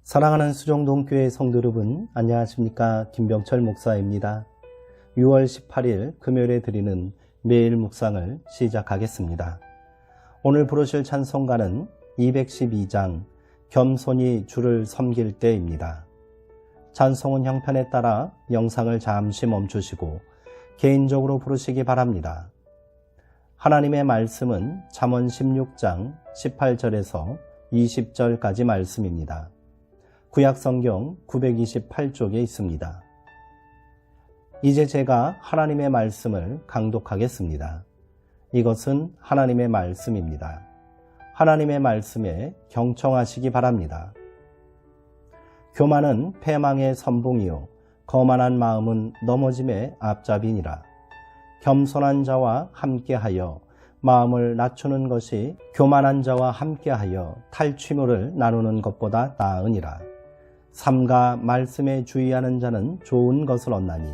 사랑하는 수정동교회 성도 여러분, 안녕하십니까? 김병철 목사입니다. 6월 18일 금요일에 드리는 매일 묵상을 시작하겠습니다. 오늘 부르실 찬송가는 212장 겸손히 주를 섬길 때입니다. 찬송은 형편에 따라 영상을 잠시 멈추시고 개인적으로 부르시기 바랍니다. 하나님의 말씀은 잠언 16장 18절에서 20절까지 말씀입니다. 구약성경 928쪽에 있습니다. 이제 제가 하나님의 말씀을 강독하겠습니다. 이것은 하나님의 말씀입니다. 하나님의 말씀에 경청하시기 바랍니다. 교만은 패망의 선봉이요 거만한 마음은 넘어짐의 앞잡이니라. 겸손한 자와 함께하여 마음을 낮추는 것이 교만한 자와 함께하여 탈취물을 나누는 것보다 나으니라. 삼가 말씀에 주의하는 자는 좋은 것을 얻나니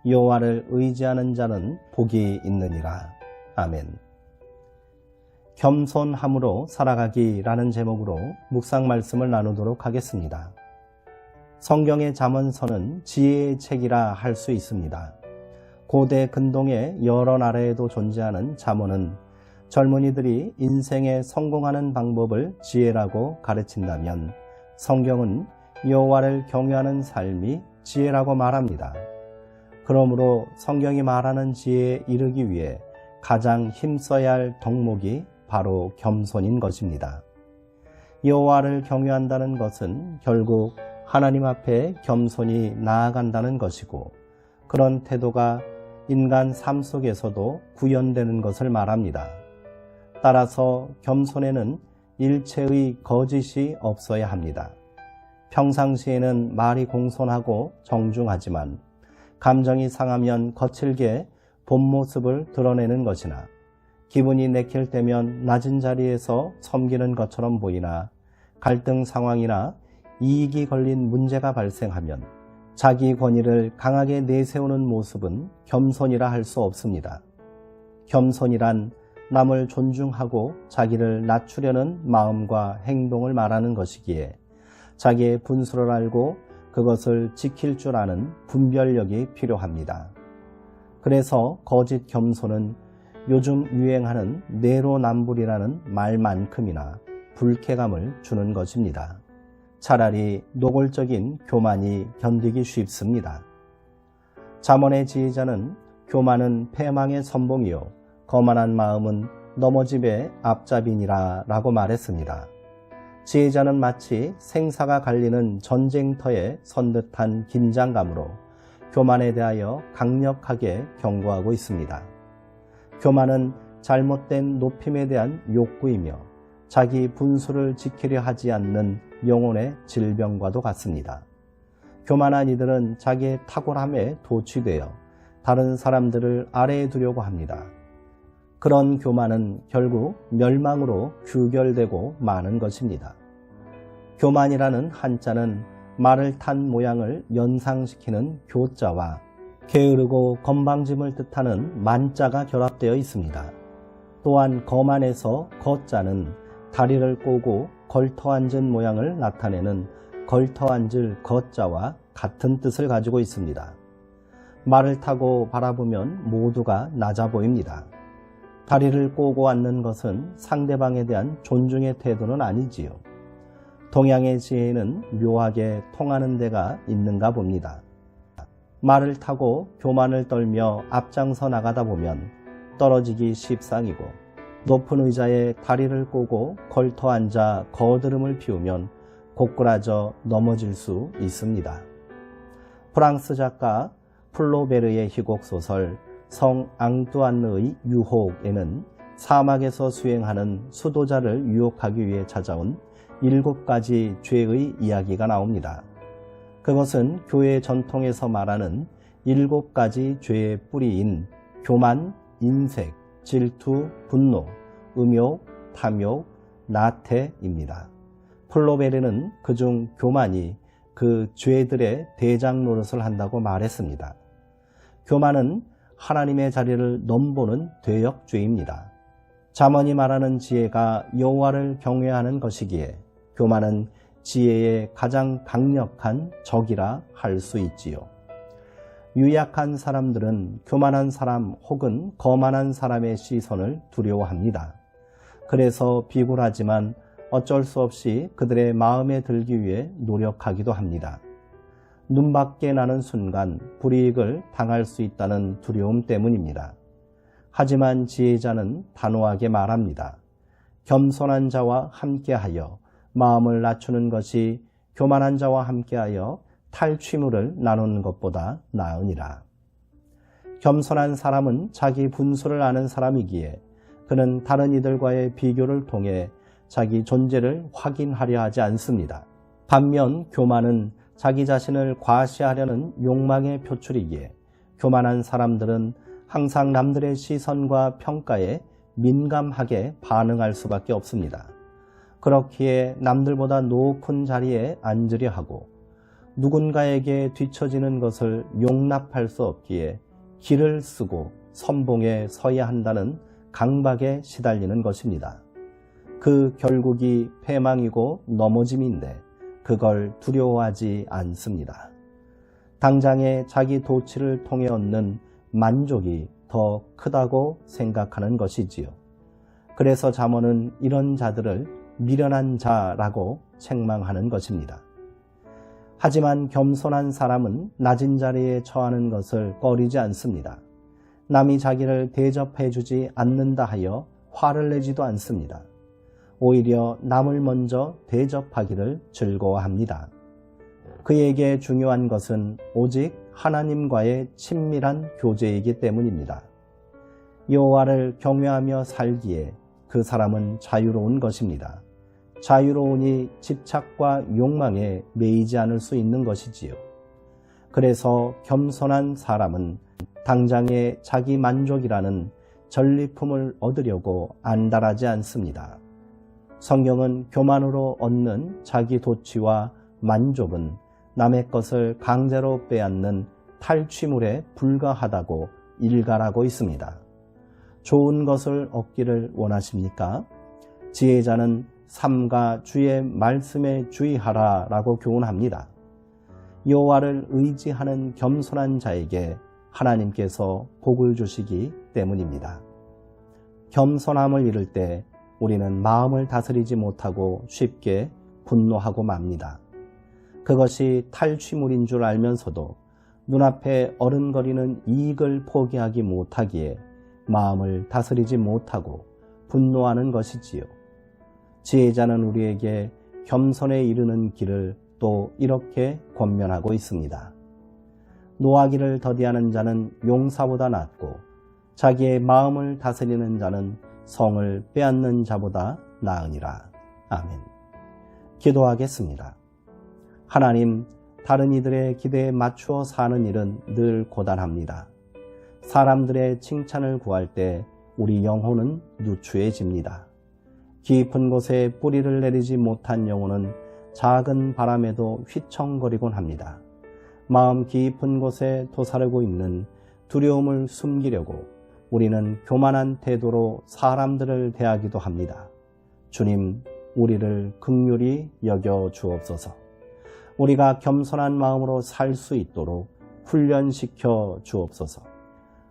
여호와를 의지하는 자는 복이 있느니라. 아멘. 겸손함으로 살아가기라는 제목으로 묵상 말씀을 나누도록 하겠습니다. 성경의 잠언서는 지혜의 책이라 할 수 있습니다. 고대 근동의 여러 나라에도 존재하는 잠언은 젊은이들이 인생에 성공하는 방법을 지혜라고 가르친다면 성경은 여호와를 경외하는 삶이 지혜라고 말합니다. 그러므로 성경이 말하는 지혜에 이르기 위해 가장 힘써야 할 덕목이 바로 겸손인 것입니다. 여호와를 경외한다는 것은 결국 하나님 앞에 겸손히 나아간다는 것이고 그런 태도가 인간 삶 속에서도 구현되는 것을 말합니다. 따라서 겸손에는 일체의 거짓이 없어야 합니다. 평상시에는 말이 공손하고 정중하지만 감정이 상하면 거칠게 본 모습을 드러내는 것이나 기분이 내킬 때면 낮은 자리에서 섬기는 것처럼 보이나 갈등 상황이나 이익이 걸린 문제가 발생하면 자기 권위를 강하게 내세우는 모습은 겸손이라 할 수 없습니다. 겸손이란 남을 존중하고 자기를 낮추려는 마음과 행동을 말하는 것이기에 자기의 분수를 알고 그것을 지킬 줄 아는 분별력이 필요합니다. 그래서 거짓 겸손은 요즘 유행하는 내로남불이라는 말만큼이나 불쾌감을 주는 것입니다. 차라리 노골적인 교만이 견디기 쉽습니다. 잠언의 지혜자는 교만은 패망의 선봉이요 거만한 마음은 넘어짐의 앞잡이니라 라고 말했습니다. 지혜자는 마치 생사가 갈리는 전쟁터에 선 듯한 긴장감으로 교만에 대하여 강력하게 경고하고 있습니다. 교만은 잘못된 높임에 대한 욕구이며 자기 분수를 지키려 하지 않는 영혼의 질병과도 같습니다. 교만한 이들은 자기의 탁월함에 도취되어 다른 사람들을 아래에 두려고 합니다. 그런 교만은 결국 멸망으로 규결되고 마는 것입니다. 교만이라는 한자는 말을 탄 모양을 연상시키는 교자와 게으르고 건방짐을 뜻하는 만자가 결합되어 있습니다. 또한 거만에서 거자는 다리를 꼬고 걸터앉은 모양을 나타내는 걸터앉을 거자와 같은 뜻을 가지고 있습니다. 말을 타고 바라보면 모두가 낮아 보입니다. 다리를 꼬고 앉는 것은 상대방에 대한 존중의 태도는 아니지요. 동양의 지혜는 묘하게 통하는 데가 있는가 봅니다. 말을 타고 교만을 떨며 앞장서 나가다 보면 떨어지기 십상이고 높은 의자에 다리를 꼬고 걸터 앉아 거드름을 피우면 고꾸라져 넘어질 수 있습니다. 프랑스 작가 플로베르의 희곡소설 성 앙뚜아느의 유혹에는 사막에서 수행하는 수도자를 유혹하기 위해 찾아온 7가지 죄의 이야기가 나옵니다. 그것은 교회 전통에서 말하는 7가지 죄의 뿌리인 교만, 인색, 질투, 분노, 음욕, 탐욕, 나태입니다. 플로베르는 그중 교만이 그 죄들의 대장 노릇을 한다고 말했습니다. 교만은 하나님의 자리를 넘보는 대역죄입니다. 잠언이 말하는 지혜가 여호와를 경외하는 것이기에 교만은 지혜의 가장 강력한 적이라 할 수 있지요. 유약한 사람들은 교만한 사람 혹은 거만한 사람의 시선을 두려워합니다. 그래서 비굴하지만 어쩔 수 없이 그들의 마음에 들기 위해 노력하기도 합니다. 눈밖에 나는 순간 불이익을 당할 수 있다는 두려움 때문입니다. 하지만 지혜자는 단호하게 말합니다. 겸손한 자와 함께하여 마음을 낮추는 것이 교만한 자와 함께하여 탈취물을 나누는 것보다 나으니라. 겸손한 사람은 자기 분수를 아는 사람이기에 그는 다른 이들과의 비교를 통해 자기 존재를 확인하려 하지 않습니다. 반면 교만은 자기 자신을 과시하려는 욕망의 표출이기에 교만한 사람들은 항상 남들의 시선과 평가에 민감하게 반응할 수밖에 없습니다. 그렇기에 남들보다 높은 자리에 앉으려 하고 누군가에게 뒤처지는 것을 용납할 수 없기에 기를 쓰고 선봉에 서야 한다는 강박에 시달리는 것입니다. 그 결국이 패망이고 넘어짐인데 그걸 두려워하지 않습니다. 당장의 자기 도취를 통해 얻는 만족이 더 크다고 생각하는 것이지요. 그래서 잠언은 이런 자들을 미련한 자라고 책망하는 것입니다. 하지만 겸손한 사람은 낮은 자리에 처하는 것을 꺼리지 않습니다. 남이 자기를 대접해 주지 않는다 하여 화를 내지도 않습니다. 오히려 남을 먼저 대접하기를 즐거워합니다. 그에게 중요한 것은 오직 하나님과의 친밀한 교제이기 때문입니다. 여호와를 경외하며 살기에 그 사람은 자유로운 것입니다. 자유로우니 집착과 욕망에 매이지 않을 수 있는 것이지요. 그래서 겸손한 사람은 당장의 자기 만족이라는 전리품을 얻으려고 안달하지 않습니다. 성경은 교만으로 얻는 자기 도취와 만족은 남의 것을 강제로 빼앗는 탈취물에 불과하다고 일갈하고 있습니다. 좋은 것을 얻기를 원하십니까? 지혜자는 삼가 주의 말씀에 주의하라 라고 교훈합니다. 여호와를 의지하는 겸손한 자에게 하나님께서 복을 주시기 때문입니다. 겸손함을 잃을 때 우리는 마음을 다스리지 못하고 쉽게 분노하고 맙니다. 그것이 탈취물인 줄 알면서도 눈앞에 어른거리는 이익을 포기하기 못하기에 마음을 다스리지 못하고 분노하는 것이지요. 지혜자는 우리에게 겸손에 이르는 길을 또 이렇게 권면하고 있습니다. 노하기를 더디하는 자는 용사보다 낫고 자기의 마음을 다스리는 자는 성을 빼앗는 자보다 나으니라. 아멘. 기도하겠습니다. 하나님, 다른 이들의 기대에 맞추어 사는 일은 늘 고단합니다. 사람들의 칭찬을 구할 때 우리 영혼은 누추해집니다. 깊은 곳에 뿌리를 내리지 못한 영혼은 작은 바람에도 휘청거리곤 합니다. 마음 깊은 곳에 도사르고 있는 두려움을 숨기려고 우리는 교만한 태도로 사람들을 대하기도 합니다. 주님, 우리를 긍휼히 여겨 주옵소서. 우리가 겸손한 마음으로 살 수 있도록 훈련시켜 주옵소서.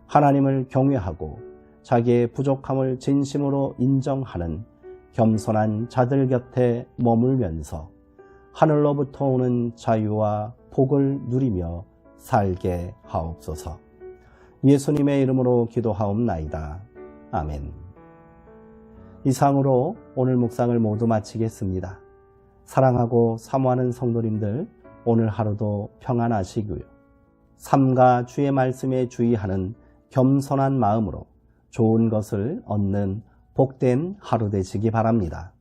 하나님을 경외하고 자기의 부족함을 진심으로 인정하는 겸손한 자들 곁에 머물면서 하늘로부터 오는 자유와 복을 누리며 살게 하옵소서. 예수님의 이름으로 기도하옵나이다. 아멘. 이상으로 오늘 묵상을 모두 마치겠습니다. 사랑하고 사모하는 성도님들, 오늘 하루도 평안하시고요. 삼가 주의 말씀에 주의하는 겸손한 마음으로 좋은 것을 얻는 복된 하루 되시기 바랍니다.